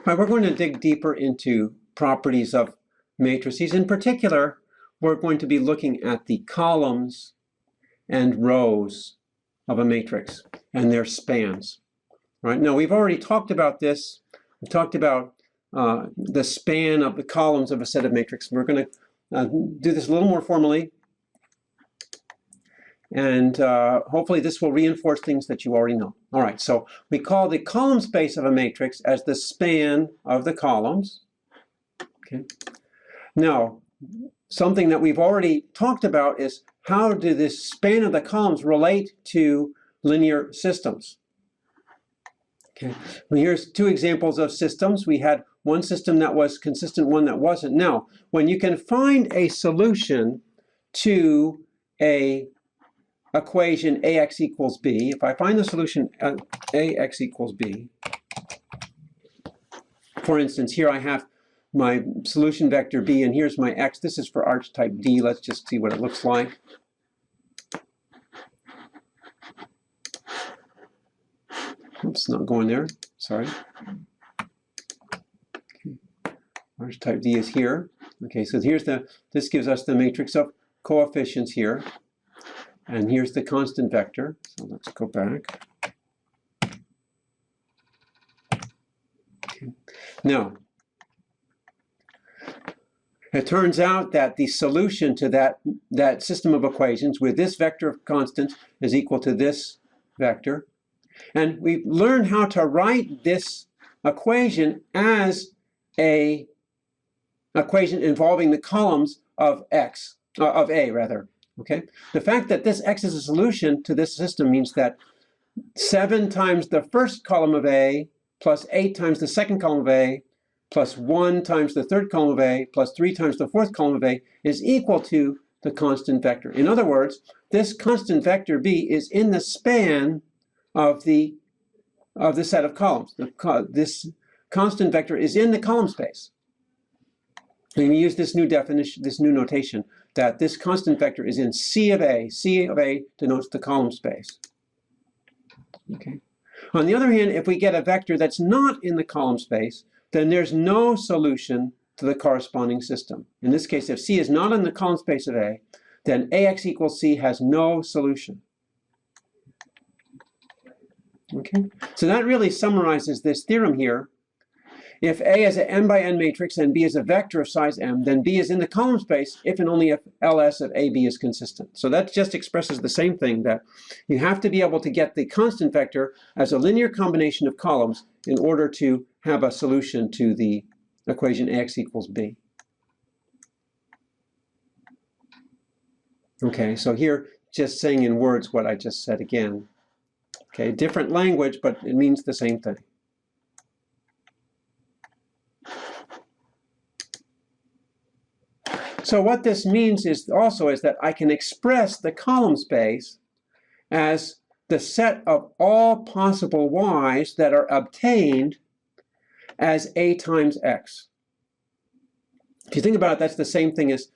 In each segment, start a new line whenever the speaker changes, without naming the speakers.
All right, we're going to dig deeper into properties of matrices. In particular, we're going to be looking at the columns and rows of a matrix and their spans. Right? Now, we've already talked about this. We've talked about the span of the columns of a set of matrices. We're going to do this a little more formally. And hopefully this will reinforce things that you already know. All right, so we call the column space of a matrix as the span of the columns. Okay. Now, something that we've already talked about is how do this span of the columns relate to linear systems? Okay. Well, here's two examples of systems. We had one system that was consistent, one that wasn't. Now, when you can find a solution to a equation ax equals b, if I find the solution ax equals b, for instance, here I have my solution vector b, and here's my x. This is for arch type D. Let's just see what it looks like. Oops, not going there. Sorry. Okay. Arch type D is here. Okay, so here's this gives us the matrix of coefficients here. And here's the constant vector. So let's go back. Okay. Now, it turns out that the solution to that system of equations with this vector of constant is equal to this vector. And we've learned how to write this equation as an equation involving the columns of x, of A rather. Okay? The fact that this x is a solution to this system means that 7 times the first column of A plus 8 times the second column of A plus 1 times the third column of A plus 3 times the fourth column of A is equal to the constant vector. In other words, this constant vector B is in the span of the set of columns. This constant vector is in the column space. And we use this new definition, this new notation, that this constant vector is in C of A. C of A denotes the column space. Okay. On the other hand, if we get a vector that's not in the column space, then there's no solution to the corresponding system. In this case, if C is not in the column space of A, then AX equals C has no solution. Okay, so that really summarizes this theorem here. If A is an m by n matrix and B is a vector of size m, then B is in the column space if and only if LS of AB is consistent. So that just expresses the same thing, that you have to be able to get the constant vector as a linear combination of columns in order to have a solution to the equation AX equals B. Okay, so here, just saying in words what I just said again. Okay, different language, but it means the same thing. So what this means is that I can express the column space as the set of all possible y's that are obtained as A times X. If you think about it, that's the same thing as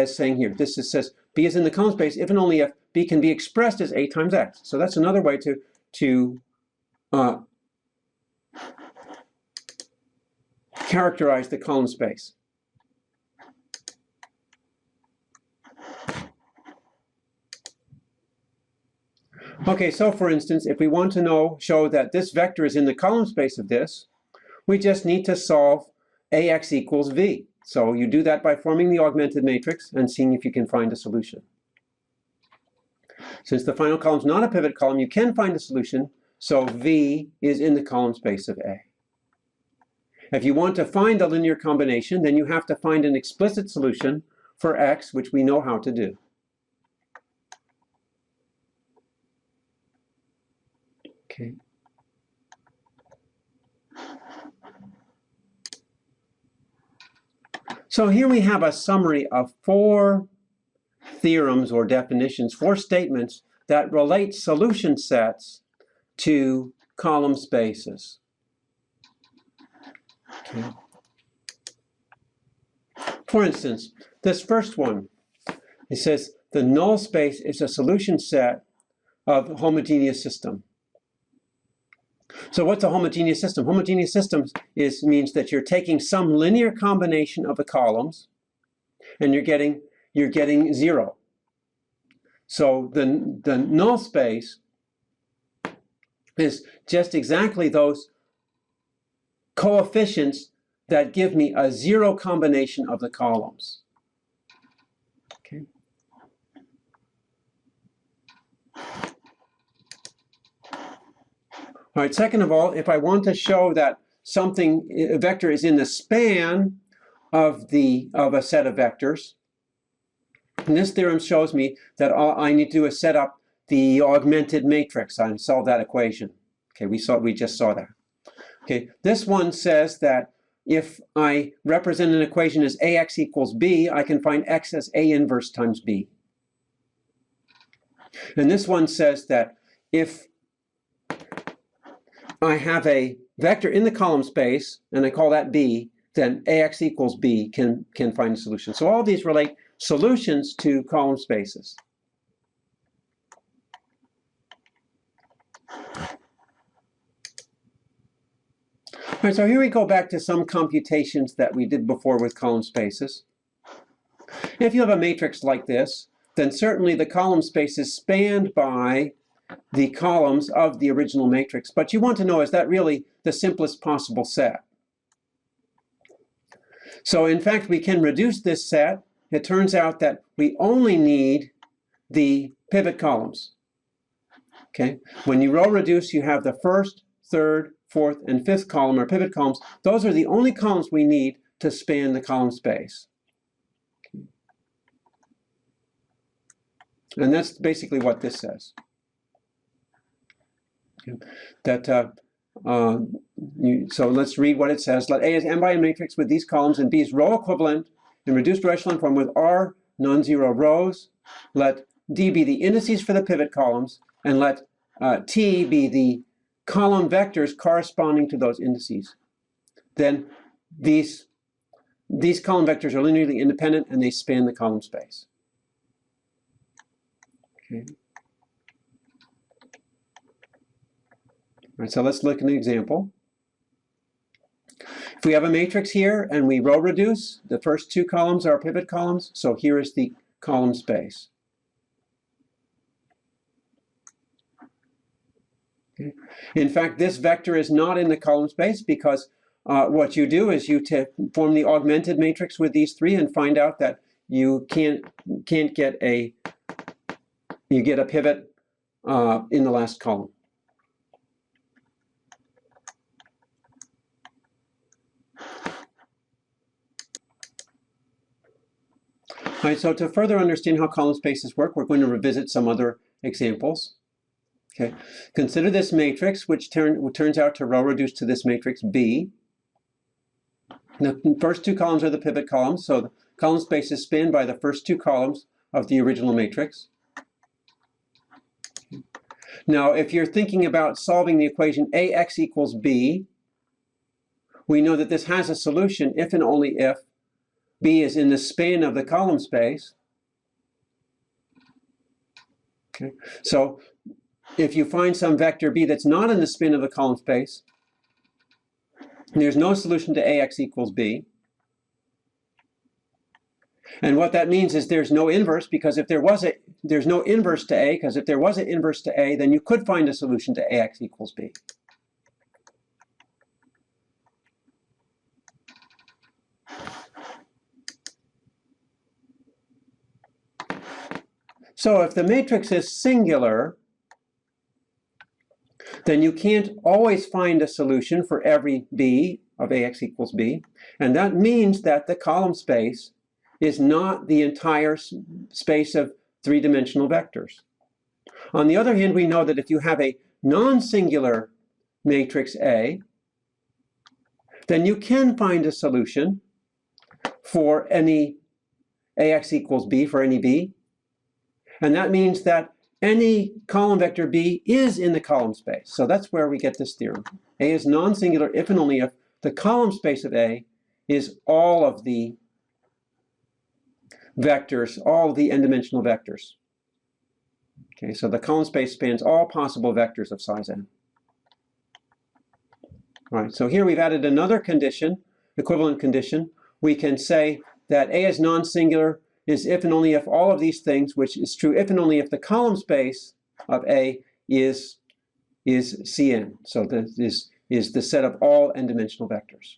saying here. This says B is in the column space if and only if B can be expressed as A times X. So that's another way to characterize the column space. Okay, so for instance, if we want to show that this vector is in the column space of this, we just need to solve AX equals V. So you do that by forming the augmented matrix and seeing if you can find a solution. Since the final column is not a pivot column, you can find a solution, so V is in the column space of A. If you want to find a linear combination, then you have to find an explicit solution for X, which we know how to do. Okay. So here we have a summary of 4 theorems or definitions, 4 statements that relate solution sets to column spaces. Okay. For instance, this first one, it says the null space is a solution set of a homogeneous system. So what's a homogeneous system? Homogeneous systems means that you're taking some linear combination of the columns and you're getting 0. So the null space is just exactly those coefficients that give me a 0 combination of the columns. Okay. All right, second of all, if I want to show that a vector is in the span of a set of vectors, and this theorem shows me that all I need to do is set up the augmented matrix and solve that equation. Okay, we just saw that. Okay, this one says that if I represent an equation as AX equals B, I can find X as A inverse times B. And this one says that if I have a vector in the column space, and I call that B, then AX equals B can find a solution. So all of these relate solutions to column spaces. All right, so here we go back to some computations that we did before with column spaces. If you have a matrix like this, then certainly the column space is spanned by the columns of the original matrix. But you want to know, is that really the simplest possible set? So in fact, we can reduce this set. It turns out that we only need the pivot columns. Okay? When you row reduce, you have the first, third, fourth, and fifth column are pivot columns. Those are the only columns we need to span the column space. And that's basically what this says. That so let's read what it says. Let A is n by n matrix with these columns and B is row equivalent in reduced row echelon form with R non-zero rows. Let D be the indices for the pivot columns, and let T be the column vectors corresponding to those indices. Then these column vectors are linearly independent and they span the column space. Okay. All right, so let's look at an example. If we have a matrix here and we row reduce, the first two columns are pivot columns, so here is the column space. Okay. In fact, this vector is not in the column space because what you do is you form the augmented matrix with these three and find out that you can't get a pivot in the last column. All right, so to further understand how column spaces work, we're going to revisit some other examples. Okay, consider this matrix, which turns out to row reduce to this matrix B. The first two columns are the pivot columns, so the column space is spanned by the first two columns of the original matrix. Now, if you're thinking about solving the equation AX equals B, we know that this has a solution if and only if B is in the span of the column space. Okay, so if you find some vector B that's not in the span of the column space, there's no solution to AX equals B. And what that means is there's no inverse, because if there's no inverse to A, because if there was an inverse to A, then you could find a solution to AX equals B. So if the matrix is singular, then you can't always find a solution for every B of AX equals B. And that means that the column space is not the entire space of three-dimensional vectors. On the other hand, we know that if you have a non-singular matrix A, then you can find a solution for any AX equals B, for any B. And that means that any column vector B is in the column space. So that's where we get this theorem. A is non-singular if and only if the column space of A is all of the vectors, all of the n-dimensional vectors. Okay, so the column space spans all possible vectors of size n. All right, so here we've added another condition, equivalent condition. We can say that A is non-singular is if and only if all of these things, which is true if and only if the column space of A is Cn. So this is the set of all n-dimensional vectors.